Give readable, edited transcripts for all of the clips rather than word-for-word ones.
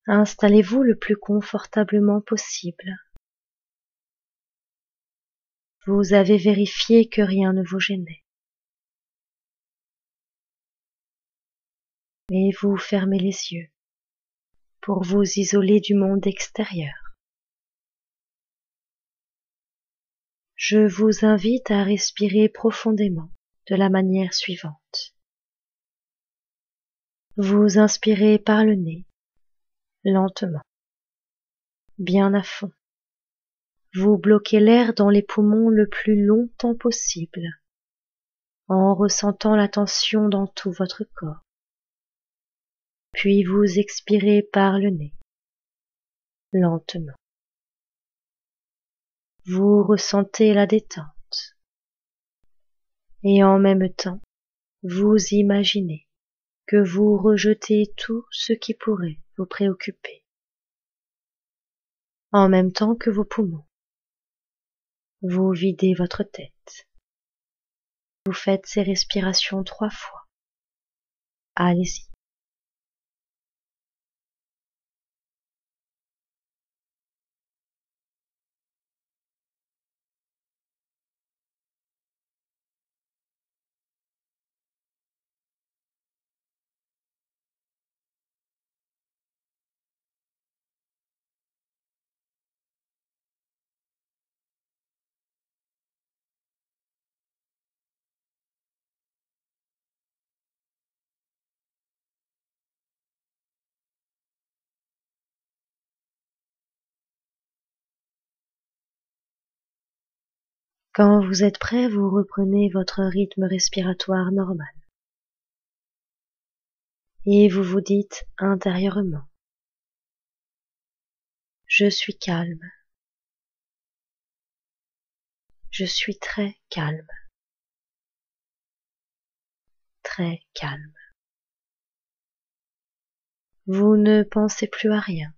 Installez-vous le plus confortablement possible. Vous avez vérifié que rien ne vous gênait. Et vous fermez les yeux pour vous isoler du monde extérieur. Je vous invite à respirer profondément de la manière suivante. Vous inspirez par le nez, lentement, bien à fond. Vous bloquez l'air dans les poumons le plus longtemps possible, en ressentant la tension dans tout votre corps. Puis vous expirez par le nez, lentement. Vous ressentez la détente. Et en même temps, vous imaginez que vous rejetez tout ce qui pourrait vous préoccuper. En même temps que vos poumons, vous videz votre tête. Vous faites ces respirations 3 fois. Allez-y. Quand vous êtes prêt, vous reprenez votre rythme respiratoire normal. Et vous vous dites intérieurement: je suis calme. Je suis très calme. Très calme. Vous ne pensez plus à rien.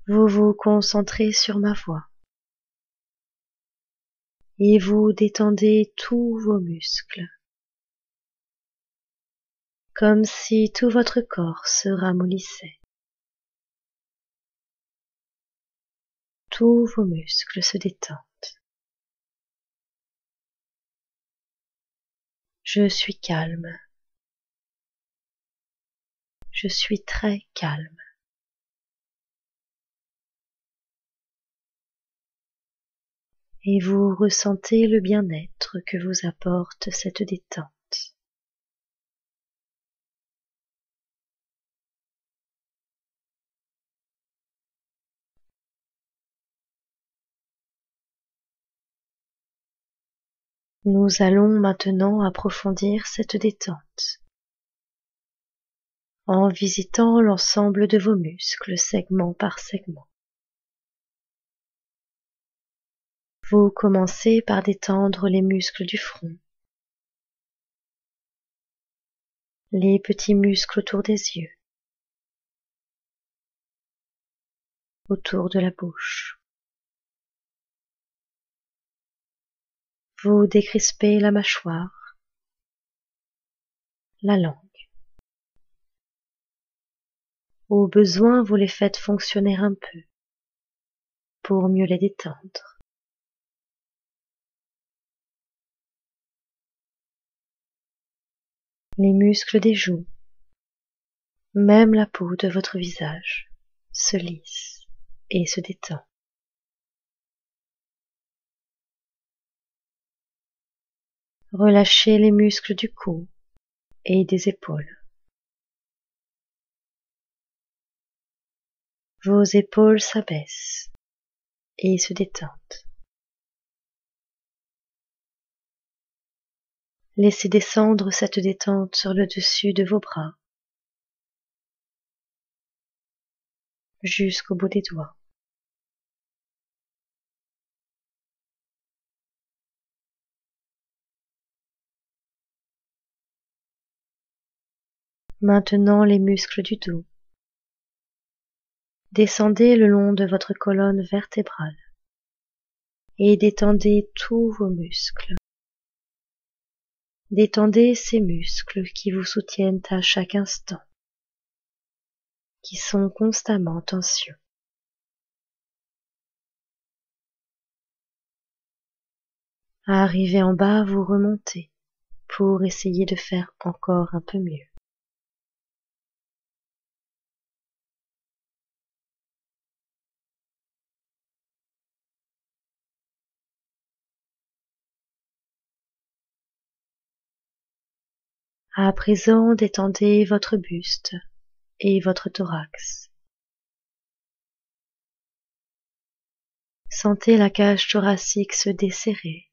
Vous vous concentrez sur ma voix. Et vous détendez tous vos muscles, comme si tout votre corps se ramollissait. Tous vos muscles se détendent. Je suis calme. Je suis très calme. Et vous ressentez le bien-être que vous apporte cette détente. Nous allons maintenant approfondir cette détente en visitant l'ensemble de vos muscles segment par segment. Vous commencez par détendre les muscles du front, les petits muscles autour des yeux, autour de la bouche. Vous décrispez la mâchoire, la langue. Au besoin, vous les faites fonctionner un peu pour mieux les détendre. Les muscles des joues, même la peau de votre visage se lisse et se détend. Relâchez les muscles du cou et des épaules. Vos épaules s'abaissent et se détendent. Laissez descendre cette détente sur le dessus de vos bras, jusqu'au bout des doigts. Maintenant les muscles du dos. Descendez le long de votre colonne vertébrale et détendez tous vos muscles. Détendez ces muscles qui vous soutiennent à chaque instant. qui sont constamment en tension. Arrivé en bas, vous remontez pour essayer de faire encore un peu mieux. À présent, détendez votre buste et votre thorax. Sentez la cage thoracique se desserrer,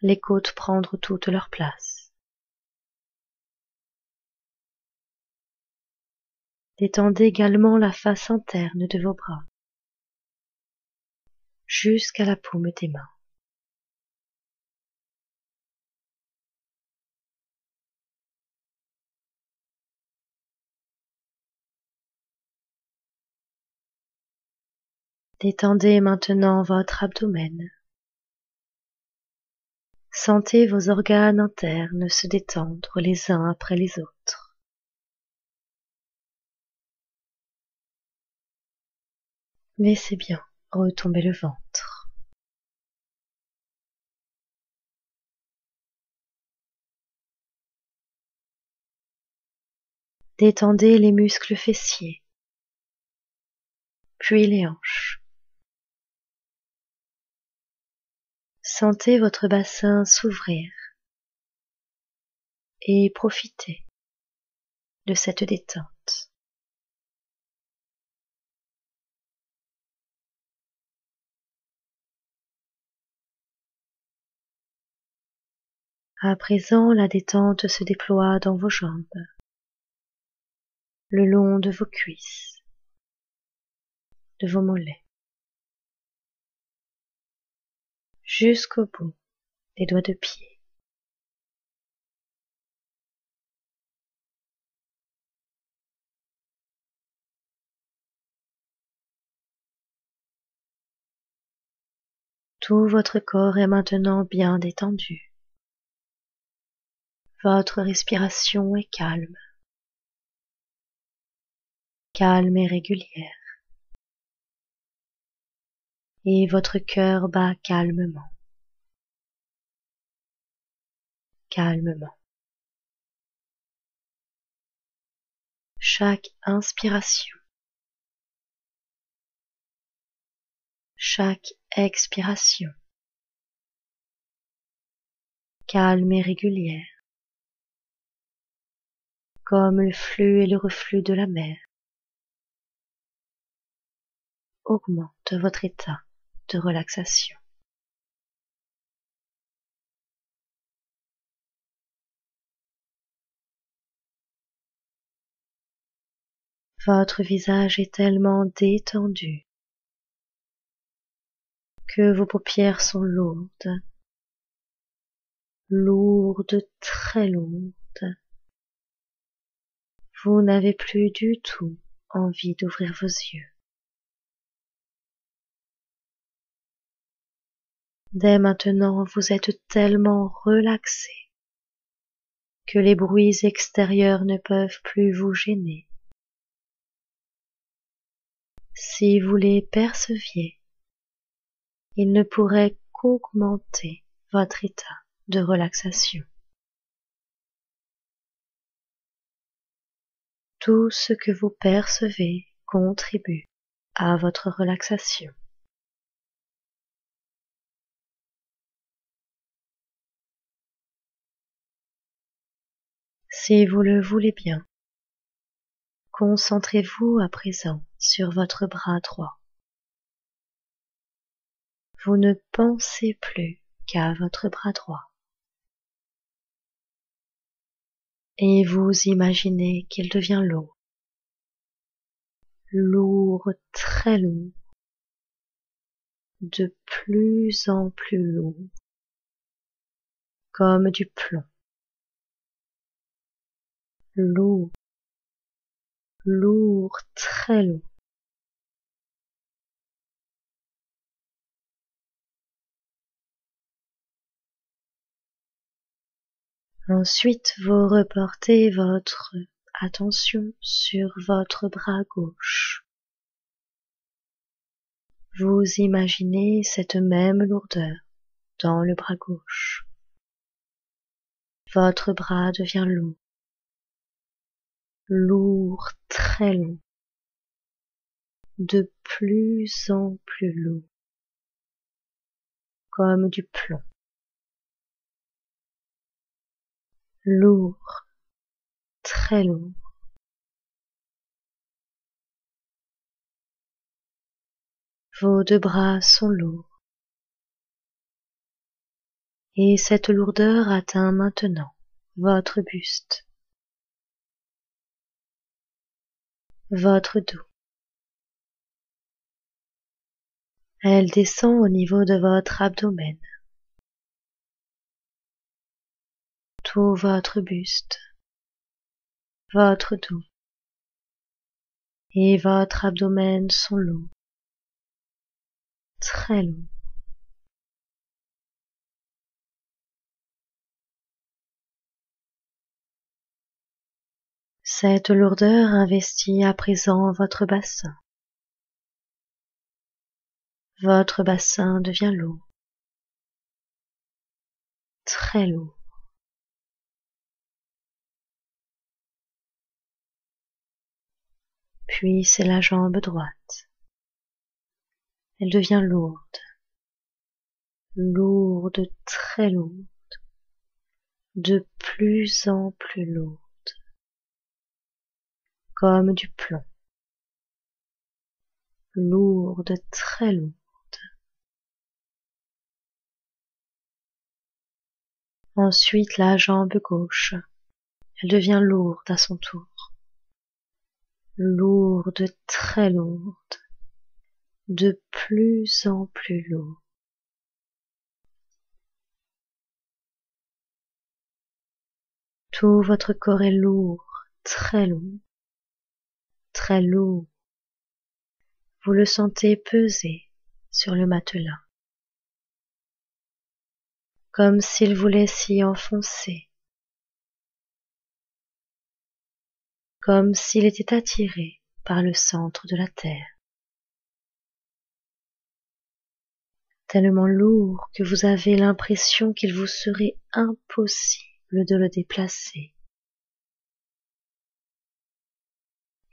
les côtes prendre toute leur place. Détendez également la face interne de vos bras, jusqu'à la paume des mains. Détendez maintenant votre abdomen. Sentez vos organes internes se détendre les uns après les autres. Laissez bien retomber le ventre. Détendez les muscles fessiers, puis les hanches. Sentez votre bassin s'ouvrir et profitez de cette détente. À présent, la détente se déploie dans vos jambes, le long de vos cuisses, de vos mollets, jusqu'au bout des doigts de pied. Tout votre corps est maintenant bien détendu. Votre respiration est calme et régulière, et votre cœur bat calmement. Chaque inspiration, chaque expiration, calme et régulière, comme le flux et le reflux de la mer, augmente votre état de relaxation. Votre visage est tellement détendu que vos paupières sont lourdes, très lourdes. Vous n'avez plus du tout envie d'ouvrir vos yeux. Dès maintenant, vous êtes tellement relaxé que les bruits extérieurs ne peuvent plus vous gêner. Si vous les perceviez, ils ne pourraient qu'augmenter votre état de relaxation. Tout ce que vous percevez contribue à votre relaxation. Si vous le voulez bien, concentrez-vous à présent sur votre bras droit. Vous ne pensez plus qu'à votre bras droit. Et vous imaginez qu'il devient lourd, très lourd, de plus en plus lourd, comme du plomb. Lourd, très lourd. Ensuite, vous reportez votre attention sur votre bras gauche. Vous imaginez cette même lourdeur dans le bras gauche. Votre bras devient lourd, lourd, très lourd, de plus en plus lourd, comme du plomb. Lourd, très lourd. Vos deux bras sont lourds. Et cette lourdeur atteint maintenant votre buste, votre dos. Elle descend au niveau de votre abdomen, tout votre buste, votre dos et votre abdomen sont lourds, très lourds. Cette lourdeur investit à présent votre bassin. Votre bassin devient lourd, très lourd. Puis c'est la jambe droite. Elle devient lourde, lourde, très lourde, de plus en plus lourde, comme du plomb. Lourde, très lourde. Ensuite la jambe gauche. Elle devient lourde à son tour. Lourde, très lourde, de plus en plus lourde. Tout votre corps est lourd, très lourd, très lourd. Vous le sentez peser sur le matelas, comme s'il voulait s'y enfoncer, comme s'il était attiré par le centre de la terre. Tellement lourd que vous avez l'impression qu'il vous serait impossible de le déplacer.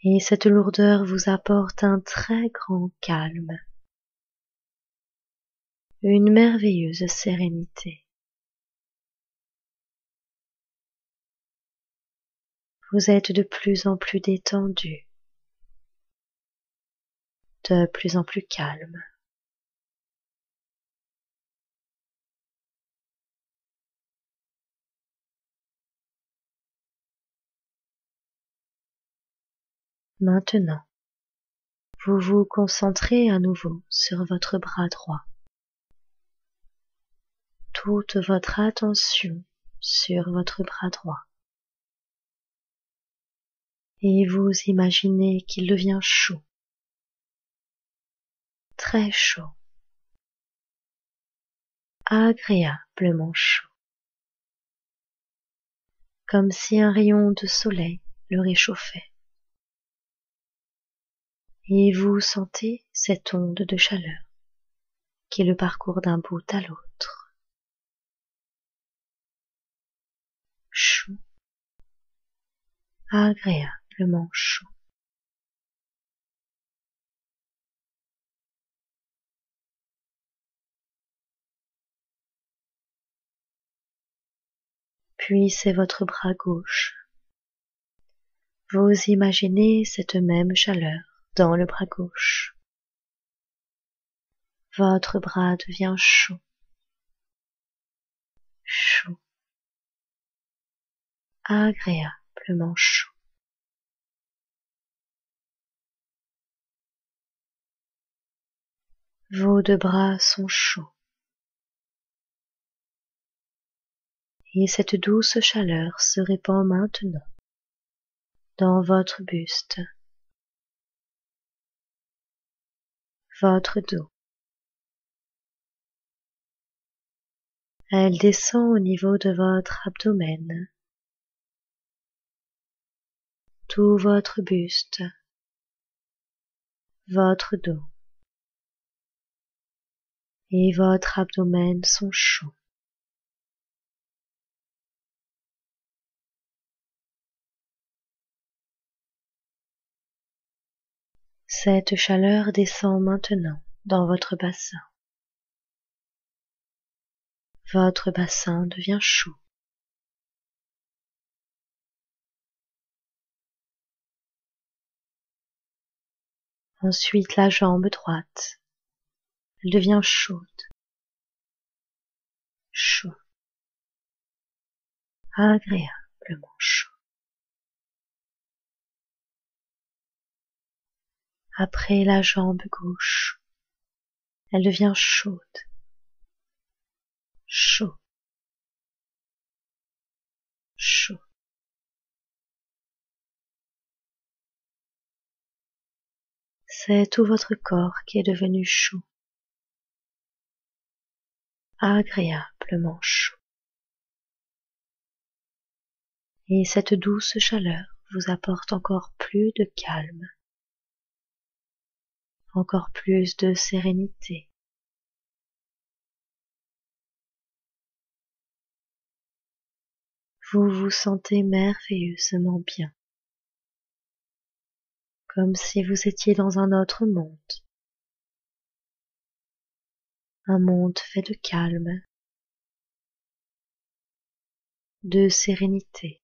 Et cette lourdeur vous apporte un très grand calme, une merveilleuse sérénité. Vous êtes de plus en plus détendu, de plus en plus calme. Maintenant, vous vous concentrez à nouveau sur votre bras droit. Toute votre attention sur votre bras droit. Et vous imaginez qu'il devient chaud, très chaud, agréablement chaud, comme si un rayon de soleil le réchauffait. Et vous sentez cette onde de chaleur qui le parcourt d'un bout à l'autre. Chaud, agréablement chaud. Puis c'est votre bras gauche. Vous imaginez cette même chaleur dans le bras gauche. Votre bras devient chaud, chaud, agréablement chaud. Vos deux bras sont chauds. Et cette douce chaleur se répand maintenant dans votre buste, votre dos. Elle descend au niveau de votre abdomen, Tout votre buste, votre dos et votre abdomen sont chauds. Cette chaleur descend maintenant dans votre bassin. Votre bassin devient chaud. Ensuite la jambe droite, elle devient chaude, chaud, agréablement chaud. Après la jambe gauche, elle devient chaude, chaud, chaud. C'est tout votre corps qui est devenu chaud, agréablement chaud. Et cette douce chaleur vous apporte encore plus de calme, encore plus de sérénité. Vous vous sentez merveilleusement bien, comme si vous étiez dans un autre monde, un monde fait de calme, de sérénité,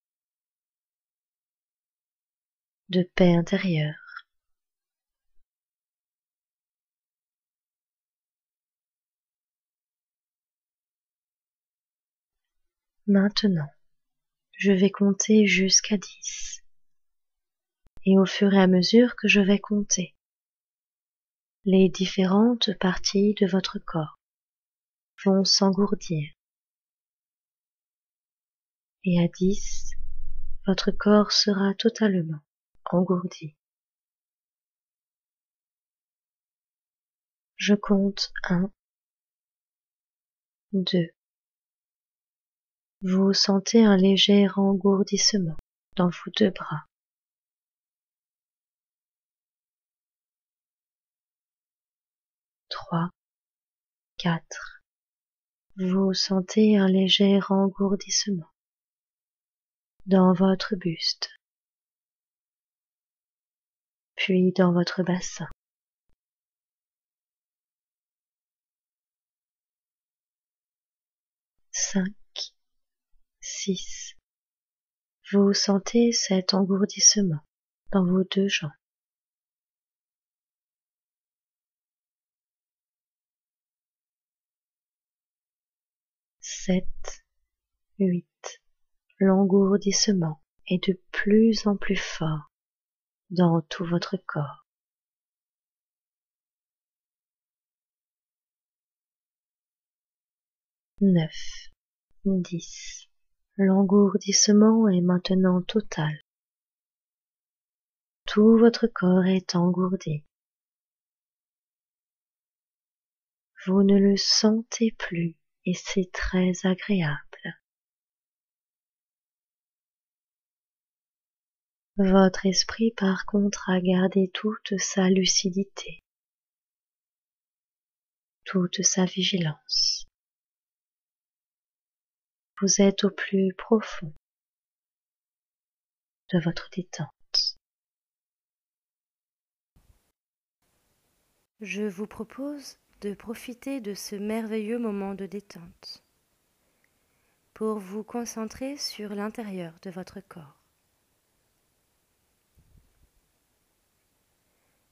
de paix intérieure. Maintenant, je vais compter jusqu'à 10. Et au fur et à mesure que je vais compter, les différentes parties de votre corps vont s'engourdir. Et à 10, votre corps sera totalement engourdi. Je compte 1, 2. Vous sentez un léger engourdissement dans vos 2 bras. 3, 4. Vous sentez un léger engourdissement dans votre buste, puis dans votre bassin. 5, 6. Vous sentez cet engourdissement dans vos 2 jambes. 7, 8. L'engourdissement est de plus en plus fort dans tout votre corps. 9, 10. L'engourdissement est maintenant total. Tout votre corps est engourdi. Vous ne le sentez plus et c'est très agréable. Votre esprit, par contre, a gardé toute sa lucidité, toute sa vigilance. Vous êtes au plus profond de votre détente. Je vous propose de profiter de ce merveilleux moment de détente pour vous concentrer sur l'intérieur de votre corps.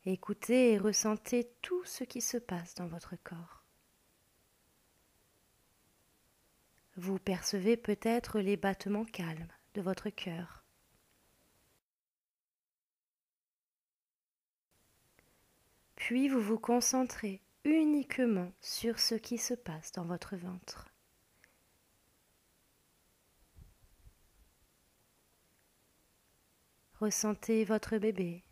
Écoutez et ressentez tout ce qui se passe dans votre corps. Vous percevez peut-être les battements calmes de votre cœur. Puis vous vous concentrez uniquement sur ce qui se passe dans votre ventre. Ressentez votre bébé.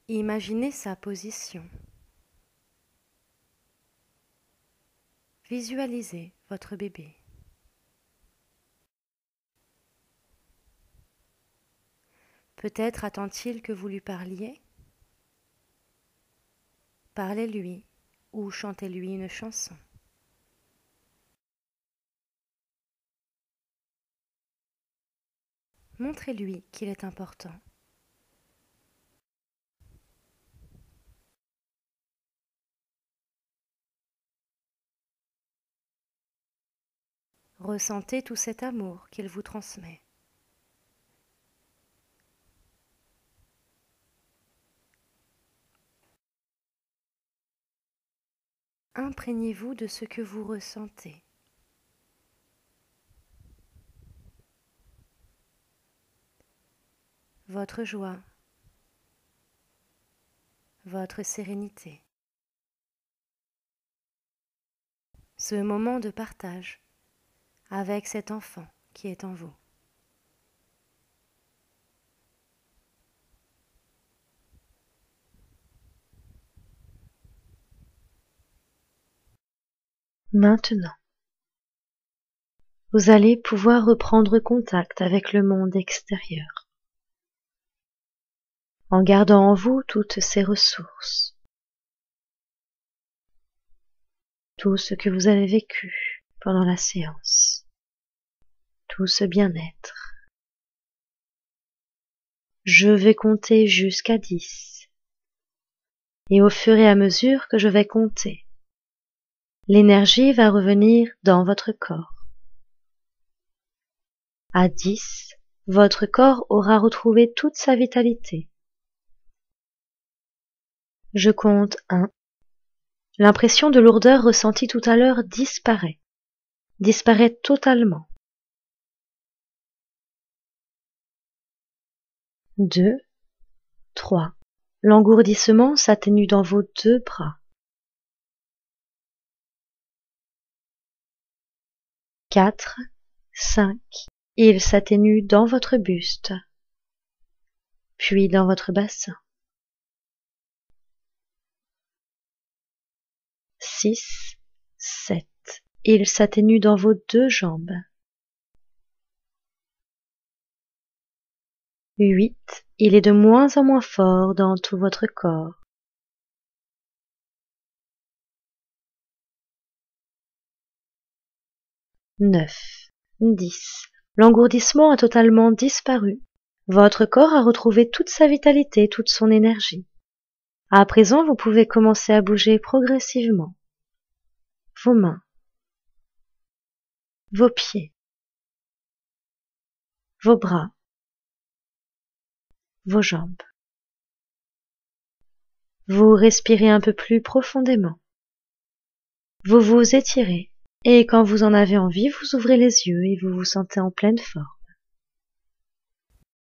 Imaginez sa position. Visualisez votre bébé. Peut-être attend-il que vous lui parliez? Parlez-lui ou chantez-lui une chanson. Montrez-lui qu'il est important. Ressentez tout cet amour qu'il vous transmet. Imprégnez-vous de ce que vous ressentez. Votre joie, votre sérénité. Ce moment de partage avec cet enfant qui est en vous. Maintenant, vous allez pouvoir reprendre contact avec le monde extérieur, en gardant en vous toutes ces ressources, tout ce que vous avez vécu pendant la séance, tout ce bien-être. Je vais compter jusqu'à 10, et au fur et à mesure que je vais compter, l'énergie va revenir dans votre corps. À 10, votre corps aura retrouvé toute sa vitalité. Je compte 1. L'impression de lourdeur ressentie tout à l'heure disparaît totalement. 2, 3. L'engourdissement s'atténue dans vos 2 bras. 4, 5. Il s'atténue dans votre buste, puis dans votre bassin. 6, 7. Il s'atténue dans vos 2 jambes. 8. Il est de moins en moins fort dans tout votre corps. 9, 10. L'engourdissement a totalement disparu. Votre corps a retrouvé toute sa vitalité, toute son énergie. À présent, vous pouvez commencer à bouger progressivement. Vos mains, vos pieds, vos bras, vos jambes. Vous respirez un peu plus profondément. Vous vous étirez et quand vous en avez envie, vous ouvrez les yeux et vous vous sentez en pleine forme.